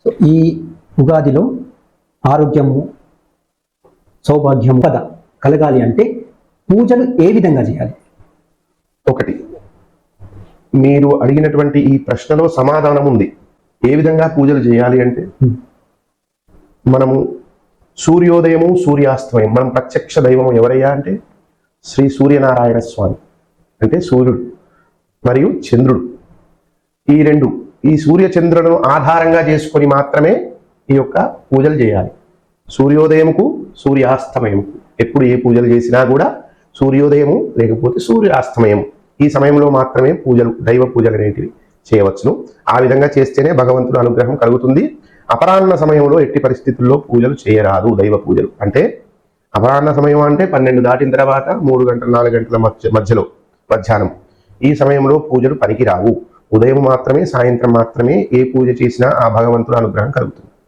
So ఈ ఉగాదిలో ఆరోగ్యము, సౌభాగ్యము కలగాలి అంటే పూజలు ఏ విధంగా చేయాలి? ఒకటి, మీరు అడిగినటువంటి ఈ ప్రశ్నలో సమాధానం ఉంది. ఏ విధంగా పూజలు చేయాలి అంటే, మనము సూర్యోదయము, సూర్యాస్తమయం, మనం ప్రత్యక్ష దైవము ఎవరయ్యా అంటే శ్రీ సూర్యనారాయణ స్వామి, అంటే సూర్యుడు మరియు చంద్రుడు. ఈ రెండు, ఈ సూర్య చంద్రులను ఆధారంగా చేసుకొని మాత్రమే ఈ యొక్క పూజలు చేయాలి. సూర్యోదయముకు, సూర్యాస్తమయముకు, ఎప్పుడు ఏ పూజలు చేసినా కూడా సూర్యోదయము లేకపోతే సూర్యాస్తమయం ఈ సమయంలో మాత్రమే పూజలు, దైవ పూజలు అనేటివి చేయవచ్చును. ఆ విధంగా చేస్తేనే భగవంతుడు అనుగ్రహం కలుగుతుంది. అపరాహ్న సమయంలో ఎట్టి పరిస్థితుల్లో పూజలు చేయరాదు. దైవ పూజలు అంటే అపరాహ్న సమయం అంటే 12 దాటిన తర్వాత 3 గంటల 4 గంటల మధ్యలో, మధ్యాహ్నం, ఈ సమయంలో పూజలు పనికిరావు. ఉదయం మాత్రమే, సాయంత్రం మాత్రమే ఏ పూజ చేసినా ఆ భగవంతుడు అనుగ్రహం కలుగుతుంది.